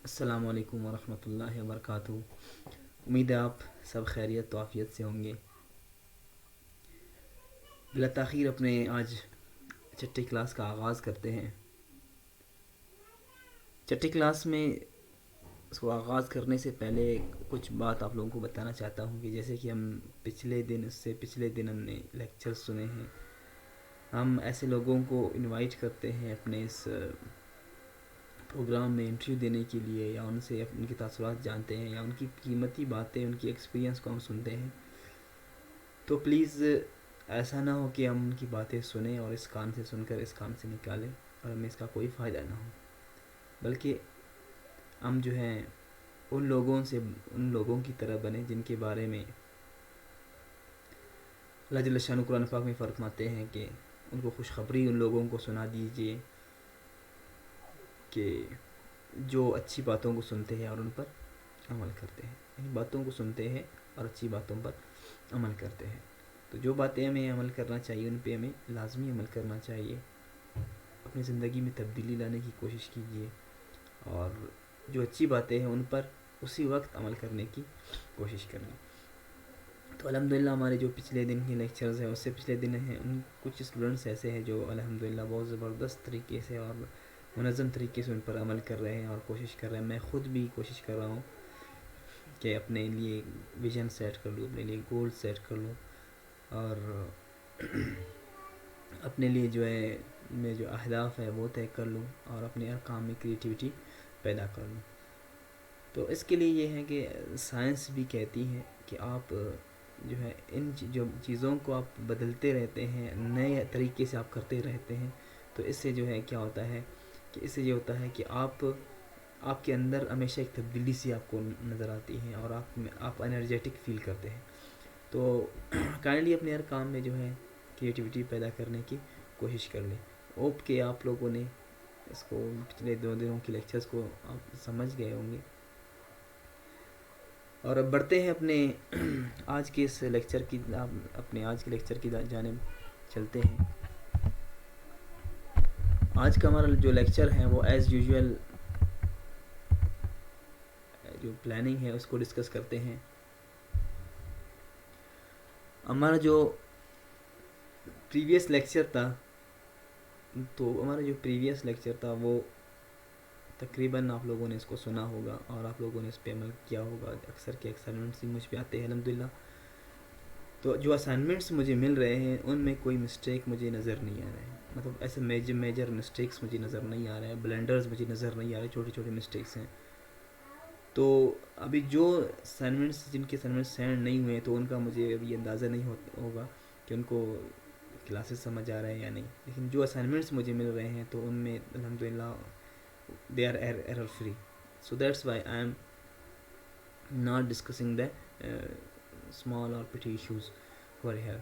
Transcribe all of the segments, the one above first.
السلام علیکم ورحمۃ اللہ وبرکاتہ۔ امید ہے آپ سب خیریت و عافیت سے ہوں گے۔ بلا تاخیر اپنے آج چھٹی کلاس کا آغاز کرتے ہیں۔ چھٹی کلاس میں اس کو آغاز کرنے سے پہلے کچھ بات آپ لوگوں کو بتانا چاہتا ہوں کہ جیسے کہ ہم پچھلے دن ہم نے لیکچر سنے ہیں۔ ہم ایسے لوگوں کو انوائٹ کرتے ہیں اپنے اس پروگرام میں انٹرویو دینے کے لیے، یا ان سے ان کے تاثرات جانتے ہیں، یا ان کی قیمتی باتیں، ان کی ایکسپیرینس کو ہم سنتے ہیں۔ تو پلیز ایسا نہ ہو کہ ہم ان کی باتیں سنیں اور اس کان سے سن کر اس کان سے نکالیں اور ہمیں اس کا کوئی فائدہ نہ ہو، بلکہ ہم جو ہیں ان لوگوں کی طرح بنیں جن کے بارے میں اللہ جل شانہ قرآن پاک میں فرماتے ہیں کہ ان کو خوشخبری ان لوگوں کو سنا دیجیے کہ جو اچھی باتوں کو سنتے ہیں اور ان پر عمل کرتے ہیں، ان باتوں کو سنتے ہیں اور اچھی باتوں پر عمل کرتے ہیں۔ تو جو باتیں ہمیں عمل کرنا چاہیے ان پہ ہمیں لازمی عمل کرنا چاہیے۔ اپنی زندگی میں تبدیلی لانے کی کوشش کیجیے، اور جو اچھی باتیں ہیں ان پر اسی وقت عمل کرنے کی کوشش کریں۔ تو الحمدللہ ہمارے جو پچھلے دن کے لیکچرز ہیں، اس سے پچھلے دن ہیں، ان کچھ اسٹوڈنٹس ایسے ہیں جو الحمدللہ بہت زبردست طریقے سے اور منظم طریقے سے ان پر عمل کر رہے ہیں اور کوشش کر رہے ہیں۔ میں خود بھی کوشش کر رہا ہوں کہ اپنے لیے ویژن سیٹ کر لوں، اپنے لیے گول سیٹ کر لوں، اور اپنے لیے جو ہے میں جو اہداف ہے وہ طے کر لوں، اور اپنے ہر کام میں کریٹیوٹی پیدا کر لوں۔ تو اس کے لیے یہ ہے کہ سائنس بھی کہتی ہے کہ آپ جو ہے ان جو چیزوں کو آپ بدلتے رہتے ہیں، نئے طریقے سے آپ کرتے رہتے ہیں، تو اس سے جو ہے کیا ہوتا ہے کہ اس سے یہ ہوتا ہے کہ آپ کے اندر ہمیشہ ایک تبدیلی سی آپ کو نظر آتی ہے، اور آپ انرجیٹک فیل کرتے ہیں۔ تو کائنڈلی اپنے ہر کام میں جو ہے کریٹیوٹی پیدا کرنے کی کوشش کر لیں۔ ہوپ کہ آپ لوگوں نے اس کو پچھلے 2 دنوں کے لیکچرز کو آپ سمجھ گئے ہوں گے۔ اور اب بڑھتے ہیں اپنے آج کے اس لیکچر کی اپنے آج کے لیکچر کی جانب چلتے ہیں۔ آج کا ہمارا جو لیکچر ہے وہ ایز یوزول جو پلاننگ ہے اس کو ڈسکس کرتے ہیں۔ ہمارا جو پریویس لیکچر تھا وہ تقریباً آپ لوگوں نے اس کو سنا ہوگا اور آپ لوگوں نے اس پہ عمل کیا ہوگا۔ اکثر کے اسائنمنٹس مجھ پہ آتے ہیں الحمدللہ۔ تو جو اسائنمنٹس مجھے مل رہے ہیں ان میں کوئی مسٹیک مجھے نظر نہیں آ رہے ہیں، مطلب ایسے میجر مسٹیکس مجھے نظر نہیں آ رہے ہیں، بلنڈرز مجھے نظر نہیں آ رہے، چھوٹی چھوٹی مسٹیکس ہیں۔ تو ابھی جو جن کے اسائنمنٹس سینڈ نہیں ہوئے تو ان کا مجھے ابھی اندازہ نہیں ہوگا کہ ان کو کلاسز سمجھ آ رہے ہیں یا نہیں، لیکن جو اسائنمنٹس مجھے مل رہے ہیں تو ان میں الحمدللہ they are error free, so that's why I am not discussing the small or petty issues over here.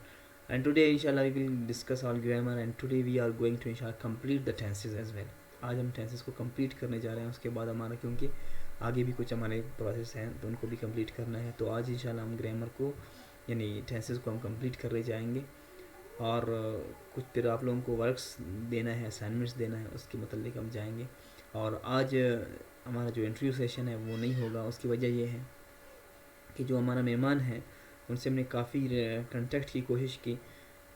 And today inshallah we will discuss all grammar, and today we are going to inshallah complete the tenses as well. آج ہم tenses کو complete کرنے جا رہے ہیں، اس کے بعد ہمارا کیونکہ آگے بھی کچھ ہمارے پروسیس ہیں تو ان کو بھی کمپلیٹ کرنا ہے۔ تو آج انشاءاللہ ہم گرامر کو یعنی ٹینسز کو ہم کمپلیٹ کر رہے جائیں گے، اور کچھ پھر آپ لوگوں کو ورکس دینا ہے، اسائنمنٹس دینا ہے، اس کے متعلق ہم جائیں گے۔ اور آج ہمارا جو انٹرویو سیشن ہے وہ نہیں ہوگا، اس کی وجہ یہ ہے کہ جو ہمارا مہمان ہے ان سے ہم نے کافی کنٹیکٹ کی کوشش کی،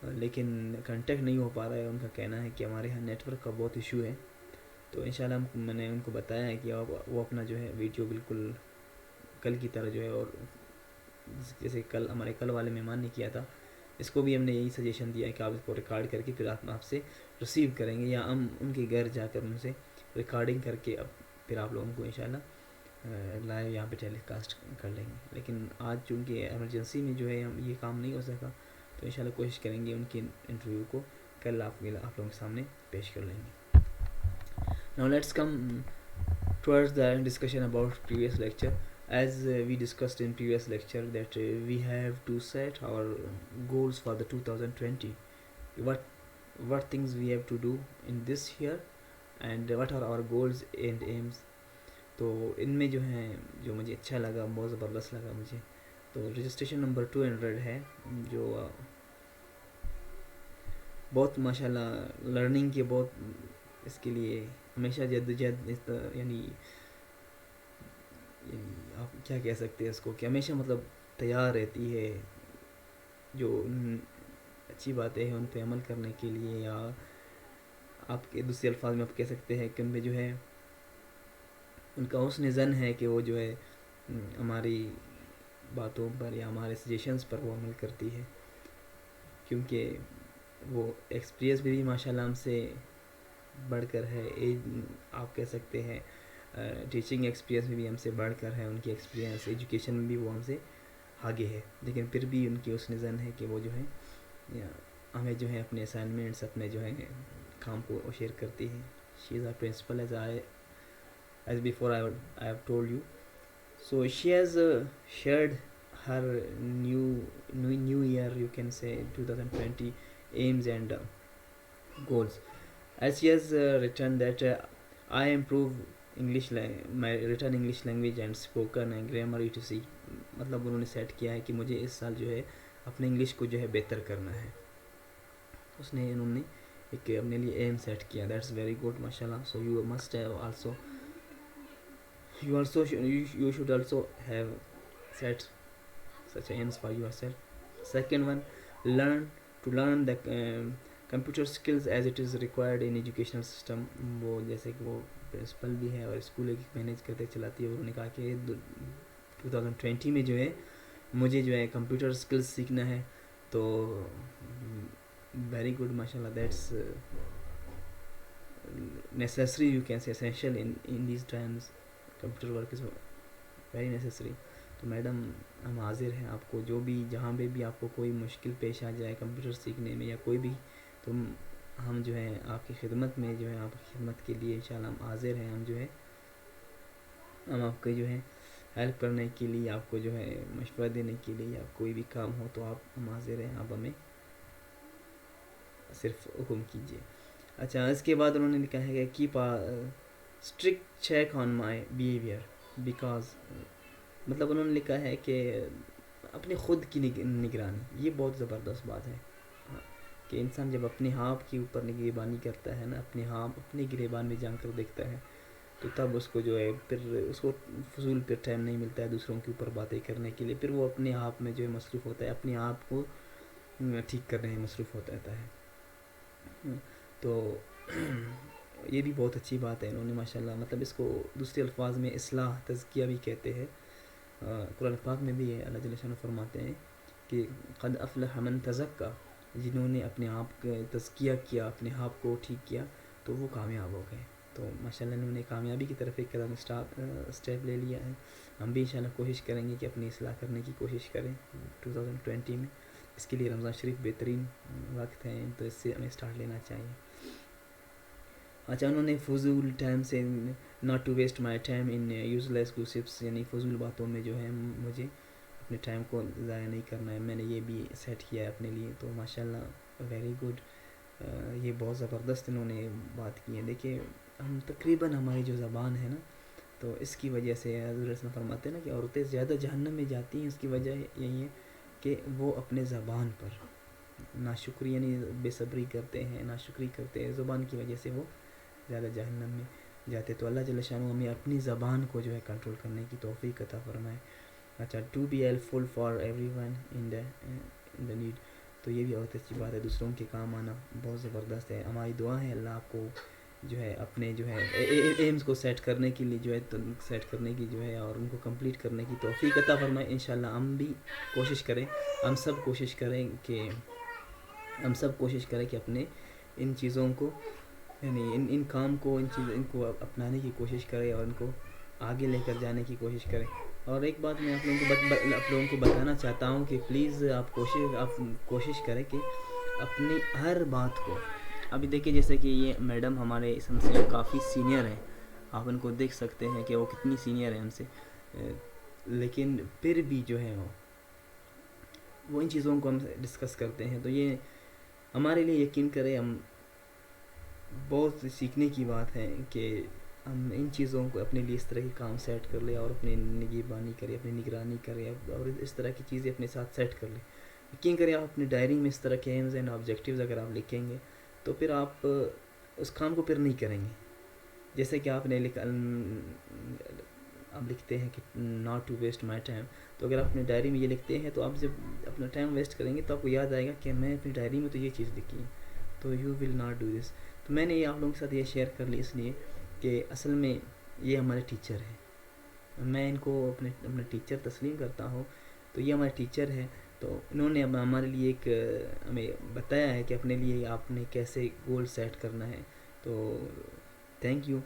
لیکن کنٹیکٹ نہیں ہو پا رہا ہے۔ ان کا کہنا ہے کہ ہمارے یہاں نیٹ ورک کا بہت ایشو ہے۔ تو انشاءاللہ میں نے ان کو بتایا ہے کہ وہ اپنا جو ہے ویڈیو بالکل کل کی طرح جو ہے، اور جیسے ہمارے کل والے مہمان نے کیا تھا، اس کو بھی ہم نے یہی سجیشن دیا ہے کہ آپ اس کو ریکارڈ کر کے پھر آپ سے ریسیو کریں گے، یا ہم ان کے گھر جا کر ان سے ریکارڈنگ کر کے اب پھر آپ لوگوں کو انشاءاللہ لائیو یہاں پہ ٹیلی کاسٹ کر لیں گے۔ لیکن آج چونکہ ایمرجنسی میں جو ہے یہ کام نہیں ہو سکا، تو انشاءاللہ کوشش کریں گے ان کی انٹرویو کو کل آپ لوگوں کے سامنے پیش کر لیں گے۔ Now let's come towards the discussion about previous lecture. As we discussed in previous lecture that we have to set our goals for the 2020. What things we have to do in this year, and what are our goals and aims. تو ان میں جو ہیں جو مجھے اچھا لگا، بہت زبردست لگا مجھے، تو رجسٹریشن نمبر 200 ہے، جو بہت ماشاءاللہ لرننگ کے بہت اس کے لیے ہمیشہ جدوجہد یعنی آپ کیا کہہ سکتے ہیں اس کو کہ ہمیشہ مطلب تیار رہتی ہے جو اچھی باتیں ہیں ان پہ عمل کرنے کے لیے، یا آپ کے دوسرے الفاظ میں آپ کہہ سکتے ہیں کہ ان میں جو ہے ان کا حسن زن ہے کہ وہ جو ہے ہماری باتوں پر یا ہمارے سجیشنز پر وہ عمل کرتی ہے، کیونکہ وہ ایکسپیرینس بھی ماشاء اللہ ہم سے بڑھ کر ہے، ایج آپ کہہ سکتے ہیں ٹیچنگ ایکسپیرینس میں بھی ہم سے بڑھ کر ہے، ان کی ایکسپیرینس ایجوکیشن میں بھی وہ ہم سے آگے ہے، لیکن پھر بھی ان کی حسن زن ہے کہ وہ جو ہے ہمیں جو ہے اپنے اسائنمنٹس اپنے جو ہے کام کو شیئر کرتی ہے. She is our principal as before I have told you. So she has shared her new year, you can say 2020 aims and goals. As she has written that I improve my written English language and spoken and grammar etc. مطلب انہوں نے set کیا ہے کہ مجھے اس سال جو ہے اپنے انگلش کو جو ہے بہتر کرنا ہے. اس نے انہوں نے ایک اپنے لیے ایم سیٹ کیا. دیٹس ویری گڈ ماشاء اللہ. So you must have also you should also have set such aims for yourself. Second one, learn the computer skills as it is required in educational system. وہ جیسے کہ وہ principal بھی ہے اور school manage کرتے چلاتی ہے. انہوں نے کہا کہ 2020 میں جو ہے مجھے جو ہے کمپیوٹر اسکلز سیکھنا ہے. تو ویری گڈ ماشاء اللہ. That's necessary, you can say essential in these times. Computer work is very necessary. تو میڈم ہم حاضر ہیں آپ کو جو بھی جہاں پہ بھی آپ کو کوئی مشکل پیش آ جائے کمپیوٹر سیکھنے میں یا کوئی بھی، تو ہم جو ہے آپ کی خدمت میں جو ہے آپ کی خدمت کے لیے انشاءاللہ ہم حاضر ہیں. ہم جو ہے ہم آپ کے جو ہے ہیلپ کرنے کے لیے، آپ کو جو ہے مشورہ دینے کے لیے، آپ کوئی بھی کام ہو تو آپ ہم حاضر ہیں. آپ ہمیں صرف حکم کیجیے. اچھا اس کے بعد انہوں نے لکھا ہے کہ keep strict check on my behaviour because مطلب انہوں نے لکھا ہے کہ اپنے خود کی نگرانی. یہ بہت زبردست بات ہے کہ انسان جب اپنے آپ کے اوپر نگہبانی کرتا ہے نا، اپنے آپ اپنے گریبان میں جان کر دیکھتا ہے، تو تب اس کو جو ہے پھر اس کو فضول پھر ٹائم نہیں ملتا ہے دوسروں کے اوپر باتیں کرنے کے لیے. پھر وہ اپنے آپ میں جو ہے مصروف ہوتا ہے، اپنے آپ کو ٹھیک کرنے میں مصروف ہوتا رہتا ہے. تو یہ بھی بہت اچھی بات ہے. انہوں نے ماشاءاللہ مطلب اس کو دوسرے الفاظ میں اصلاح تزکیہ بھی کہتے ہیں. قرآن پاک میں بھی ہے، اللہ جل شانہ فرماتے ہیں کہ قد افلح من تزکا، جنہوں نے اپنے آپ کا تزکیہ کیا، اپنے آپ کو ٹھیک کیا تو وہ کامیاب ہو گئے. تو ماشاءاللہ انہوں نے کامیابی کی طرف ایک قدم اسٹیپ لے لیا ہے. ہم بھی انشاءاللہ کوشش کریں گے کہ اپنی اصلاح کرنے کی کوشش کریں 2020 میں. اس کے لیے رمضان شریف بہترین وقت ہے، تو اس سے ہمیں اسٹارٹ لینا چاہیے. اچھا انہوں نے فضول ٹائم سے not to waste my time in useless gossips, یعنی فضول باتوں میں جو ہے مجھے اپنے ٹائم کو ضائع نہیں کرنا ہے. میں نے یہ بھی سیٹ کیا ہے اپنے لیے. تو ماشاءاللہ ویری گڈ. یہ بہت زبردست انہوں نے بات کی ہے. دیکھیے ہم تقریباً ہماری جو زبان ہے نا، تو اس کی وجہ سے حضرت فرماتے ہیں نا کہ عورتیں زیادہ جہنم میں جاتی ہیں. اس کی وجہ یہی ہے کہ وہ اپنے زبان پر ناشکری یعنی بے صبری کرتے ہیں، ناشکری کرتے ہیں. زبان کی وجہ سے وہ زیادہ جہنم میں جاتے. تو اللہ جل شانہ ہمیں اپنی زبان کو جو ہے کنٹرول کرنے کی توفیق عطا فرمائے. اچھا to be helpful for everyone in the need. تو یہ بھی بہت اچھی بات ہے. دوسروں کے کام آنا بہت زبردست ہے. ہماری دعا ہے اللہ آپ کو جو ہے اپنے جو ہے ایمز کو سیٹ کرنے کے لیے جو ہے سیٹ کرنے کی جو ہے اور ان کو کمپلیٹ کرنے کی توفیق عطا فرمائے. انشاءاللہ ہم بھی کوشش کریں، ہم سب کوشش کریں کہ اپنے ان چیزوں کو یعنی ان کام کو ان کو اپنانے کی کوشش کریں اور ان کو آگے لے کر جانے کی کوشش کریں. اور ایک بات میں آپ لوگوں کو بتانا چاہتا ہوں کہ پلیز آپ کوشش کریں کہ اپنی ہر بات کو، ابھی دیکھیں جیسے کہ یہ میڈم ہمارے ہم سے کافی سینئر ہیں، آپ ان کو دیکھ سکتے ہیں کہ وہ کتنی سینئر ہیں ہم سے، لیکن پھر بھی جو ہے وہ ان چیزوں کو ہم ڈسکس کرتے ہیں. تو یہ ہمارے لیے یقین کریں ہم بہت سیکھنے کی بات ہے کہ ہم ان چیزوں کو اپنے لیے اس طرح کے کام سیٹ کر لیں اور اپنی نگہبانی کریں، اپنی نگرانی کریں اور اس طرح کی چیزیں اپنے ساتھ سیٹ کر لیں. یقین کریں آپ اپنی ڈائری میں اس طرح کے ایمز اینڈ آبجیکٹیوز اگر آپ لکھیں گے تو پھر آپ اس کام کو پھر نہیں کریں گے. جیسے کہ آپ لکھتے ہیں کہ not to waste my time, تو اگر آپ اپنی ڈائری میں یہ لکھتے ہیں تو آپ جب اپنا ٹائم ویسٹ کریں گے تو آپ کو یاد آئے گا کہ میں اپنی ڈائری میں تو یہ چیز لکھی ہے، تو you will not do this. تو میں نے یہ آپ لوگوں کے ساتھ یہ شیئر کر لی اس لیے کہ اصل میں یہ ہمارے ٹیچر ہیں، میں ان کو اپنا ٹیچر تسلیم کرتا ہوں. تو یہ ہمارے ٹیچر ہے، تو انہوں نے ہمارے لیے ایک ہمیں بتایا ہے کہ اپنے لیے آپ نے کیسے گول سیٹ کرنا ہے. تو تھینک یو.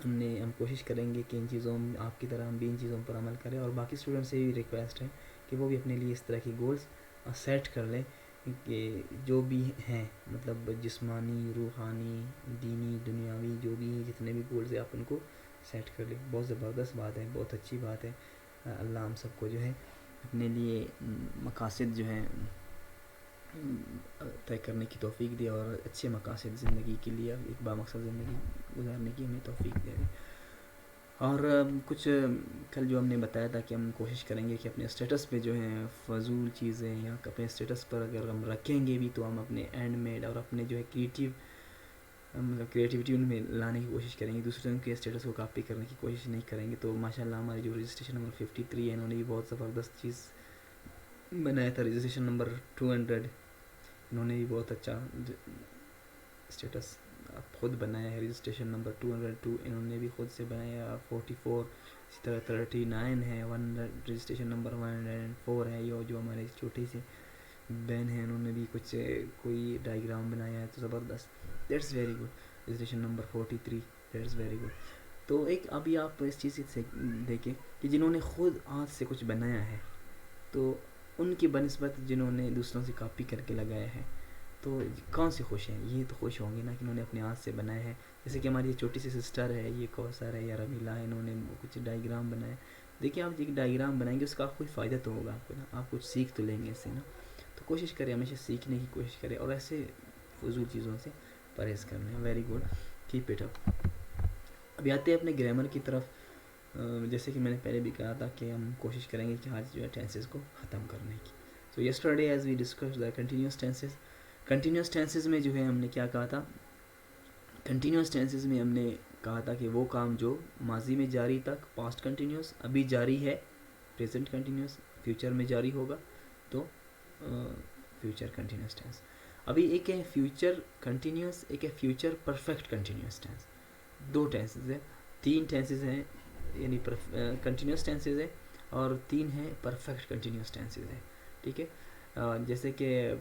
ہم کوشش کریں گے کہ ان چیزوں آپ کی طرح ہم بھی ان چیزوں پر عمل کریں، اور باقی اسٹوڈنٹ سے بھی ریکویسٹ ہے کہ وہ بھی اپنے لیے اس طرح کی گولز سیٹ کر لیں کہ جو بھی ہیں، مطلب جسمانی، روحانی، دینی، دنیاوی، جو بھی جتنے بھی گولز ہیں آپ ان کو سیٹ کر لیں. بہت زبردست بات ہے، بہت اچھی بات ہے. اللہ ہم سب کو جو ہے اپنے لیے مقاصد جو ہیں طے کرنے کی توفیق دے، اور اچھے مقاصد زندگی کے لیے ایک بامقصد زندگی گزارنے کی ہمیں توفیق دے. اور کچھ کل جو ہم نے بتایا تھا کہ ہم کوشش کریں گے کہ اپنے اسٹیٹس پہ جو ہیں فضول چیزیں یا اپنے اسٹیٹس پر اگر ہم رکھیں گے بھی تو ہم اپنے ہینڈ میڈ اور اپنے جو ہے کریٹیوٹی ان میں لانے کی کوشش کریں گے، دوسروں کے اسٹیٹس کو کاپی کرنے کی کوشش نہیں کریں گے. تو ماشاءاللہ ہمارے جو رجسٹریشن نمبر 53 ہے انہوں نے بھی بہت زبردست چیز بنایا تھا. رجسٹریشن نمبر 200 انہوں نے بھی بہت اچھا اسٹیٹس خود بنایا ہے. رجسٹریشن نمبر 202 انہوں نے بھی خود سے بنایا. 44 اسی طرح 39 ہے. رجسٹریشن نمبر 104 ہے. یہ جو ہمارے چھوٹی سی بہن ہیں انہوں نے بھی کوئی ڈائیگرام بنایا ہے. تو زبردست، that's very good. Registration number 43 that's very good. تو ایک ابھی آپ اس چیز سے دیکھیں کہ جنہوں نے خود ہاتھ سے کچھ بنایا ہے تو ان کی بنسبت جنہوں نے دوسروں سے کاپی کر کے لگایا ہے تو کون سے خوش ہیں؟ یہ تو خوش ہوں گے نا کہ انہوں نے اپنے ہاتھ سے بنایا ہے. جیسے کہ ہماری یہ چھوٹی سی سسٹر ہے، یہ کوثر ہے یا رمیلہ ہے، انہوں نے کچھ ڈائیگرام بنایا. دیکھیں آپ ایک ڈائیگرام بنائیں گے اس کا کوئی فائدہ تو ہوگا آپ کو نا، آپ کچھ سیکھ تو لیں گے اس سے نا. تو کوشش کریں، ہمیشہ سیکھنے کی کوشش کریں اور ایسے فضول چیزوں سے پرہیز کرنا ہے. Very good, keep it up. ابھی آتے ہیں اپنے گرامر کی طرف. جیسے کہ میں نے پہلے بھی کہا تھا کہ ہم کوشش کریں گے کہ آج جو ہے ٹینسز کو ختم کرنے کی. So yesterday as we discuss the continuous tenses. Continuous tenses میں جو ہے ہم نے کیا کہا تھا؟ کنٹینیوس ٹینسز میں ہم نے کہا تھا کہ وہ کام جو ماضی میں جاری تک پاسٹ کنٹینیوس، ابھی جاری ہے پریزنٹ کنٹینیوس، فیوچر میں جاری ہوگا تو فیوچر کنٹینیوس ٹینس. ابھی ایک ہے فیوچر کنٹینیوس، ایک ہے فیوچر پرفیکٹ کنٹینیوس ٹینس. دو ٹینسز ہیں، 3 ٹینسز ہیں، یعنی کنٹینیوس ٹینسز ہے اور 3 ہیں پرفیکٹ کنٹینیوس ٹینسز ہیں. ٹھیک ہے، جیسے کہ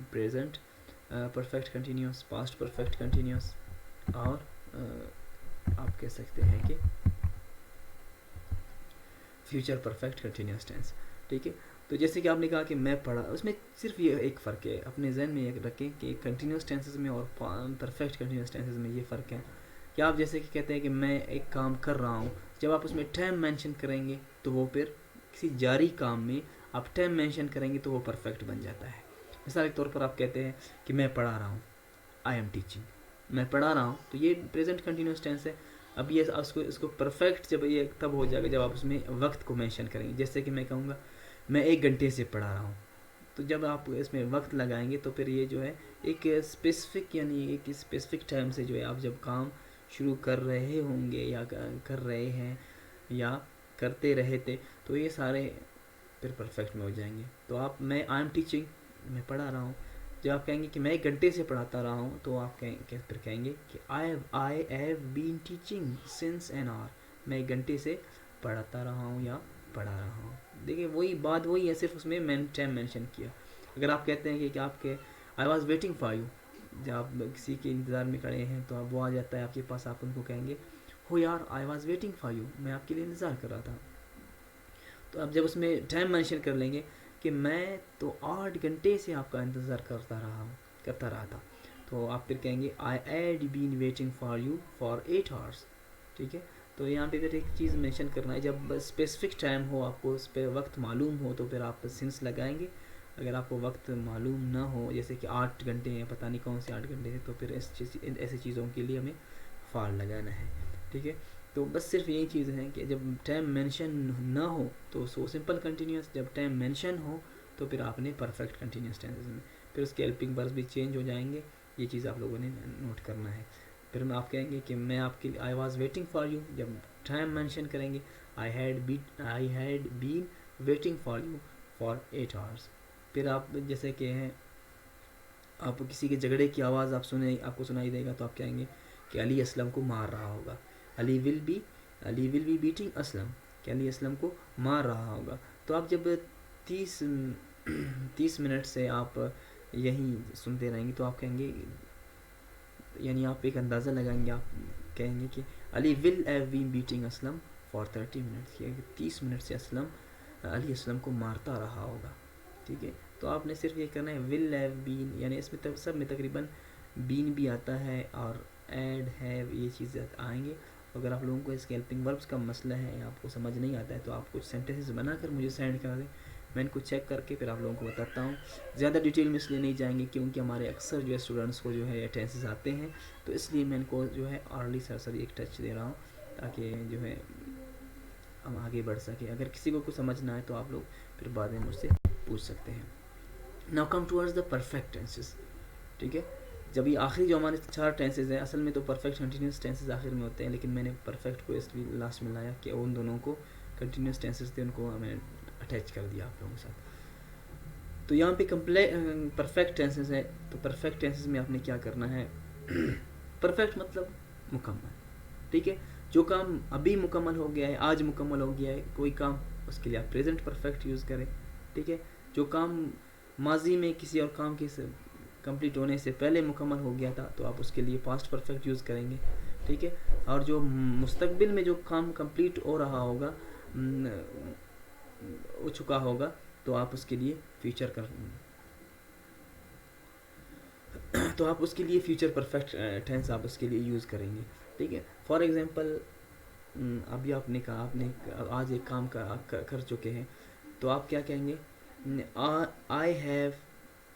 present perfect continuous, past perfect continuous, اور آپ کہہ سکتے ہیں کہ فیوچر پرفیکٹ کنٹینیوس ٹینس. ٹھیک ہے، تو جیسے کہ آپ نے کہا کہ میں پڑھا، اس میں صرف یہ ایک فرق ہے، اپنے ذہن میں یہ رکھیں کہ کنٹینیوس ٹینسز میں اور پرفیکٹ کنٹینیوس ٹینسز میں یہ فرق ہے کہ آپ جیسے کہ کہتے ہیں کہ میں ایک کام کر رہا ہوں، جب آپ اس میں ٹائم مینشن کریں گے تو وہ پھر کسی جاری کام میں آپ ٹائم مینشن کریں گے تو وہ پرفیکٹ بن جاتا ہے. مثال کے طور پر آپ کہتے ہیں کہ میں پڑھا رہا ہوں، آئی ایم ٹیچنگ، میں پڑھا رہا ہوں، تو یہ پریزنٹ کنٹینیوس ٹینس ہے. اب یہ اس کو پرفیکٹ جب یہ تب ہو جائے گا جب آپ اس میں وقت کو مینشن کریں گے. جیسے کہ میں کہوں گا میں 1 گھنٹے سے پڑھا رہا ہوں، تو جب آپ اس میں وقت لگائیں گے تو پھر یہ جو ہے ایک اسپیسیفک، یعنی ایک اسپیسیفک ٹائم سے جو ہے آپ جب کام شروع کر رہے ہوں گے یا کر رہے ہیں یا کرتے رہے تھے تو یہ سارے پھر پرفیکٹ میں ہو جائیں گے. تو آپ میں آئی ایم ٹیچنگ، میں پڑھا رہا ہوں، جب آپ کہیں گے کہ میں 1 گھنٹے سے پڑھاتا رہا ہوں تو آپ پھر کہیں گے کہ I have been teaching since an hour, میں 1 گھنٹے سے پڑھاتا رہا ہوں یا پڑھا رہا ہوں. دیکھیں وہی بات وہی ہے، صرف اس میں ٹائم مینشن کیا. اگر آپ کہتے ہیں کہ آپ کے I was waiting for you, جب آپ کسی کے انتظار میں کھڑے ہیں تو اب وہ آ جاتا ہے آپ کے پاس، آپ ان کو کہیں گے ہو یار I was waiting for you, میں آپ کے لیے انتظار کر رہا تھا. تو آپ جب اس میں ٹائم مینشن کر لیں گے کہ میں تو 8 گھنٹے سے آپ کا انتظار کرتا رہا تھا، تو آپ پھر کہیں گے I had been waiting for you for 8 hours. ٹھیک ہے، تو یہاں پہ پھر ایک چیز مینشن کرنا ہے، جب اسپیسیفک ٹائم ہو، آپ کو اس پہ وقت معلوم ہو تو پھر آپ سنس لگائیں گے. اگر آپ کو وقت معلوم نہ ہو، جیسے کہ 8 گھنٹے ہیں، پتہ نہیں کون سے 8 گھنٹے ہیں، تو پھر ایسی چیزوں کے لیے ہمیں فار لگانا ہے. ٹھیک ہے، تو بس صرف یہی چیز ہے کہ جب ٹائم مینشن نہ ہو تو سو سمپل کنٹینیوس، جب ٹائم مینشن ہو تو پھر آپ نے پرفیکٹ کنٹینیوس ٹینسز میں پھر اس کے ہیلپنگ وربس بھی چینج ہو جائیں گے. یہ چیز آپ لوگوں نے نوٹ کرنا ہے. پھر آپ کہیں گے کہ میں آپ کے I was waiting for you, جب ٹائم مینشن کریں گے. I had been waiting for you for 8 hours. پھر آپ جیسے کہ ہیں آپ کسی کے جھگڑے کی آواز آپ کو سنائی دے گا تو آپ کہیں گے کہ علی اسلم کو مار رہا ہوگا. علی ول بی بیٹنگ اسلم, کہ علی اسلم کو مار رہا ہوگا. تو آپ جب 30 منٹ سے آپ یہی سنتے رہیں گے تو آپ کہیں گے, یعنی آپ ایک اندازہ لگائیں گے, آپ کہیں گے کہ Ali will have been batting Aslam for 30 minutes, یہ 30 منٹ سے اسلم علی اسلم کو مارتا رہا ہوگا. ٹھیک ہے, تو آپ نے صرف یہ کرنا ہے ول ہیو بین, یعنی اس میں سب میں تقریباً بین بھی آتا ہے اور ایڈ ہیو یہ چیزیں آئیں گے. اگر آپ لوگوں کو اس کے ہیلپنگ وربس کا مسئلہ ہے, آپ کو سمجھ نہیں آتا ہے, تو آپ کچھ سینٹینسز بنا کر مجھے سینڈ کر دیں, میں ان کو چیک کر کے پھر آپ لوگوں کو بتاتا ہوں. زیادہ ڈیٹیل میں اس لیے نہیں جائیں گے کیونکہ ہمارے اکثر جو ہے اسٹوڈنٹس کو جو ہے ٹینسز آتے ہیں, تو اس لیے میں ان کو جو ہے آرلی سرسری ایک ٹچ دے رہا ہوں تاکہ جو ہے ہم آگے بڑھ سکیں. اگر کسی کو کچھ سمجھ نہ آئے تو آپ لوگ پھر بعد میں مجھ سے پوچھ سکتے ہیں. Now come towards the perfect tenses. ٹھیک ہے, جب یہ آخری جو ہمارے 4 ٹینسز ہیں, اصل میں تو پرفیکٹ کنٹینیوس ٹینسز آخر میں ہوتے ہیں, لیکن میں نے پرفیکٹ کو اس لیے لاسٹ میں لایا کہ ان دونوں کو کنٹینیوس ٹینسز تھے ان کو میں نے اٹیچ کر دیا آپ لوگوں کے ساتھ. تو یہاں پہ پرفیکٹ ٹینسز ہے, تو پرفیکٹ ٹینسز میں آپ نے کیا کرنا ہے, پرفیکٹ مطلب مکمل. ٹھیک ہے, جو کام ابھی مکمل ہو گیا ہے, آج مکمل ہو گیا ہے کوئی کام, اس کے لیے آپ پریزنٹ پرفیکٹ یوز کریں. ٹھیک ہے, جو کام ماضی میں کسی اور کام کے کمپلیٹ ہونے سے پہلے مکمل ہو گیا تھا تو آپ اس کے لیے پاسٹ پرفیکٹ یوز کریں گے. ٹھیک ہے, اور جو مستقبل میں جو کام کمپلیٹ ہو رہا ہوگا, ہو چکا ہوگا, تو آپ اس کے لیے فیوچر پرفیکٹ ٹینس آپ اس کے لیے یوز کریں گے. ٹھیک ہے, فار ایگزامپل ابھی آپ نے کہا آپ نے آج ایک کام کر چکے ہیں, تو آپ کیا کہیں گے, آئی ہیو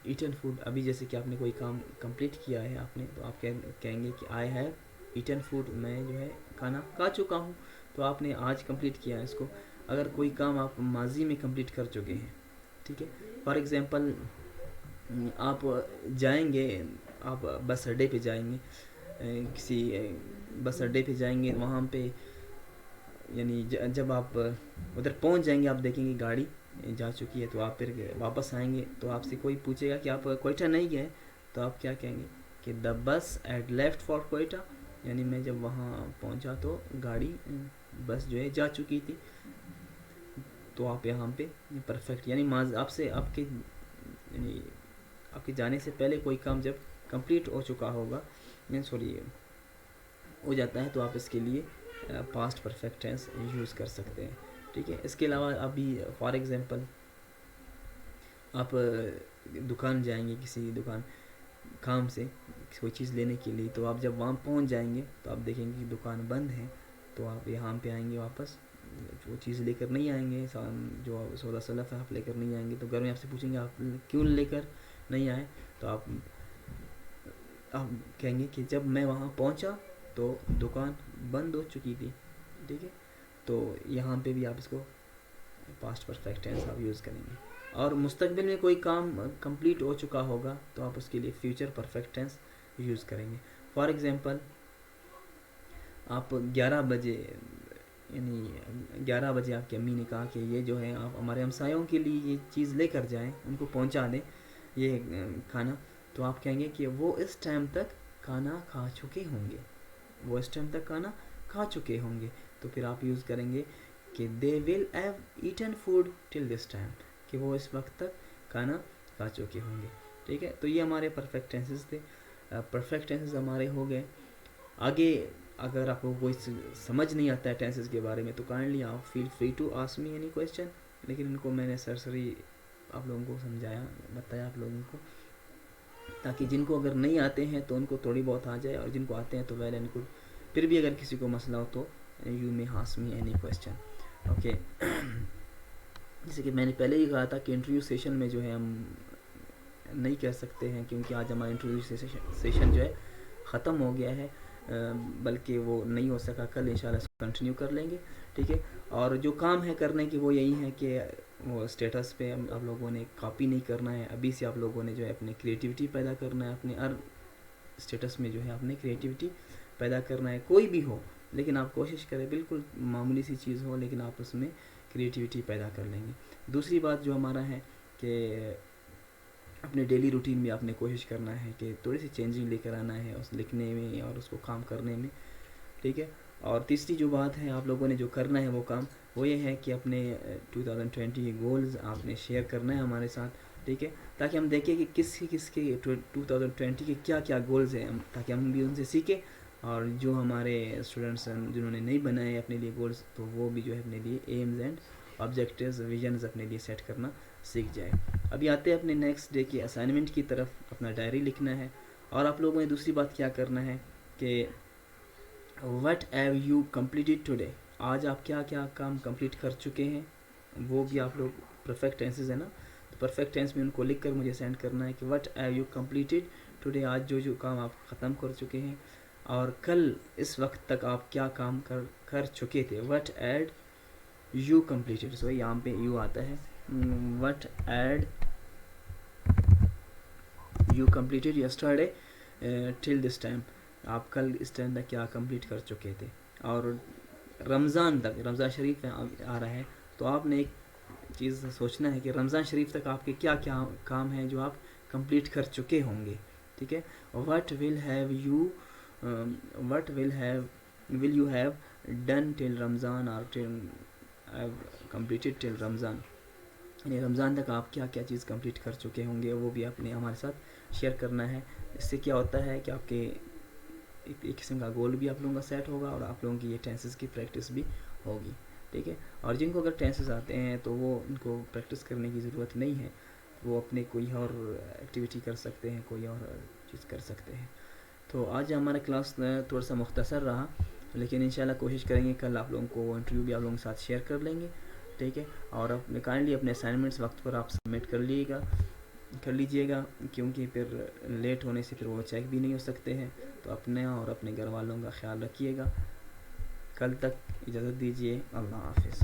ایٹن فوڈ. ابھی جیسے کہ آپ نے کوئی کام کمپلیٹ کیا ہے آپ نے, تو آپ کہیں گے کہ آئی ہیو ایٹن فوڈ, میں جو ہے کھانا کھا چکا ہوں. تو آپ نے آج کمپلیٹ کیا ہے اس کو. اگر کوئی کام آپ ماضی میں کمپلیٹ کر چکے ہیں, ٹھیک ہے, فار ایگزامپل آپ جائیں گے, آپ بس اڈے پہ جائیں گے, کسی بس اڈے پہ جائیں گے, وہاں پہ یعنی جب آپ ادھر پہنچ جائیں گے آپ دیکھیں گے گاڑی جا چکی ہے, تو آپ پھر واپس آئیں گے, تو آپ سے کوئی پوچھے گا کہ آپ کوئٹہ نہیں گئے, تو آپ کیا کہیں گے کہ دا بس ایٹ لیفٹ فار کوئٹہ, یعنی میں جب وہاں پہنچا تو گاڑی بس جو ہے جا چکی تھی. تو آپ یہاں پہ پرفیکٹ یعنی آپ کے جانے سے پہلے کوئی کام جب کمپلیٹ ہو چکا ہوگا, ہو جاتا ہے, تو آپ اس کے لیے پاسٹ پرفیکٹ ٹینس یوز کر سکتے ہیں. ٹھیک ہے, اس کے علاوہ ابھی فار ایگزامپل آپ دکان جائیں گے, کسی دکان کام سے کوئی چیز لینے کے لیے, تو آپ جب وہاں پہنچ جائیں گے تو آپ دیکھیں گے کہ دکان بند ہے, تو آپ یہاں پہ آئیں گے واپس, وہ چیز لے کر نہیں آئیں گے, جو سودا سلف ہے آپ لے کر نہیں آئیں گے, تو گھر میں آپ سے پوچھیں گے آپ کیوں لے کر نہیں آئے, تو آپ کہیں گے کہ جب میں وہاں پہنچا تو دکان بند ہو چکی تھی. ٹھیک ہے, تو یہاں پہ بھی آپ اس کو پاسٹ پرفیکٹ ٹینس آپ یوز کریں گے. اور مستقبل میں کوئی کام کمپلیٹ ہو چکا ہوگا تو آپ اس کے لیے فیوچر پرفیکٹ ٹینس یوز کریں گے. فار ایگزامپل آپ 11 بجے آپ کی امی نے کہا کہ یہ جو ہے آپ ہمارے ہمسایوں کے لیے یہ چیز لے کر جائیں, ان کو پہنچا دیں یہ کھانا, تو آپ کہیں گے کہ وہ اس ٹائم تک کھانا کھا چکے ہوں گے, تو پھر آپ یوز کریں گے کہ they will have eaten food till this time, کہ وہ اس وقت تک کھانا کھا چکے ہوں گے. ٹھیک ہے, تو یہ ہمارے پرفیکٹ ٹینسز تھے. پرفیکٹ ٹینسز ہمارے ہو گئے. آگے اگر آپ کو کوئی سمجھ نہیں آتا ہے ٹینسز کے بارے میں تو کائنڈلی آپ feel free to ask me any question, لیکن ان کو میں نے سرسری آپ لوگوں کو بتایا آپ لوگوں کو, تاکہ جن کو اگر نہیں آتے ہیں تو ان کو تھوڑی بہت آ جائے, اور جن کو آتے ہیں تو ویل اینڈ گڈ. پھر بھی اگر کسی کو مسئلہ ہو تو یو میں ask me any question. Okay, جیسے کہ میں نے پہلے ہی کہا تھا کہ انٹرویو سیشن میں جو ہے ہم نہیں کہہ سکتے ہیں, کیونکہ آج ہمارا انٹرویو سیشن جو ہے ختم ہو گیا ہے, بلکہ وہ نہیں ہو سکا, کل انشاءاللہ اس کو کنٹینیو کر لیں گے. ٹھیک ہے, اور جو کام ہے کرنے کی وہ یہی ہے کہ وہ اسٹیٹس پہ آپ لوگوں نے کاپی نہیں کرنا ہے, ابھی سے آپ لوگوں نے جو ہے اپنے کریٹیوٹی پیدا کرنا ہے, اپنے ہر اسٹیٹس میں جو ہے اپنے کریٹیوٹی پیدا کرنا ہے, کوئی بھی ہو, لیکن آپ کوشش کریں بالکل معمولی سی چیز ہو لیکن آپ اس میں کریٹیوٹی پیدا کر لیں گے. دوسری بات جو ہمارا ہے کہ اپنے ڈیلی روٹین میں آپ نے کوشش کرنا ہے کہ تھوڑی سی چینجنگ لے کر آنا ہے اس لکھنے میں اور اس کو کام کرنے میں, ٹھیک ہے. اور تیسری جو بات ہے آپ لوگوں نے جو کرنا ہے وہ کام وہ یہ ہے کہ اپنے 2020 کے گولز آپ نے شیئر کرنا ہے ہمارے ساتھ, ٹھیک ہے, تاکہ ہم دیکھیں کہ کس کے 2020 کے کیا کیا گولز ہیں, تاکہ ہم بھی ان سے سیکھیں, اور جو ہمارے اسٹوڈنٹس ہیں جنہوں نے نہیں بنائے اپنے لیے گولز تو وہ بھی جو ہے اپنے لیے ایمز اینڈ آبجیکٹیوز ویژنز اپنے لیے سیٹ کرنا سیکھ جائے. ابھی آتے ہیں اپنے نیکسٹ ڈے کی اسائنمنٹ کی طرف. اپنا ڈائری لکھنا ہے, اور آپ لوگوں نے دوسری بات کیا کرنا ہے کہ what have you completed today, آج آپ کیا کیا کام کمپلیٹ کر چکے ہیں, وہ بھی آپ لوگ پرفیکٹ ٹینسز ہے نا, تو پرفیکٹ ٹینس میں ان کو لکھ کر مجھے سینڈ کرنا ہے کہ what have you completed today, آج جو کام آپ ختم کر چکے ہیں, اور کل اس وقت تک آپ کیا کام کر چکے تھے. What had you completed, so یہاں پہ یو آتا ہے, what had you completed yesterday till this time, آپ کل اس ٹائم تک کیا کمپلیٹ کر چکے تھے. اور رمضان شریف آ رہا ہے, تو آپ نے ایک چیز سوچنا ہے کہ رمضان شریف تک آپ کے کیا کیا کام ہیں جو آپ کمپلیٹ کر چکے ہوں گے, ٹھیک ہے. What will you have done till Ramzan اور کمپلیٹڈ ٹل رمضان, یعنی رمضان تک آپ کیا کیا چیز کمپلیٹ کر چکے ہوں گے, وہ بھی آپ نے ہمارے ساتھ شیئر کرنا ہے. اس سے کیا ہوتا ہے کہ آپ کے ایک قسم کا گول بھی آپ لوگوں کا سیٹ ہوگا, اور آپ لوگوں کی یہ ٹینسز کی پریکٹس بھی ہوگی, ٹھیک ہے. اور جن کو اگر ٹینسز آتے ہیں تو وہ ان کو پریکٹس کرنے کی ضرورت نہیں ہے, وہ اپنے کوئی اور ایکٹیویٹی کر سکتے ہیں, کوئی اور چیز کر سکتے ہیں. تو آج ہمارا کلاس تھوڑا سا مختصر رہا, لیکن انشاءاللہ کوشش کریں گے کل آپ لوگوں کو وہ انٹرویو بھی آپ لوگوں کے ساتھ شیئر کر لیں گے, ٹھیک ہے. اور اپنے کائنڈلی اپنے اسائنمنٹس وقت پر آپ سبمٹ کر لیجیے گا, کیونکہ پھر لیٹ ہونے سے پھر وہ چیک بھی نہیں ہو سکتے ہیں. تو اپنے اور اپنے گھر والوں کا خیال رکھیے گا. کل تک اجازت دیجیے, اللہ حافظ.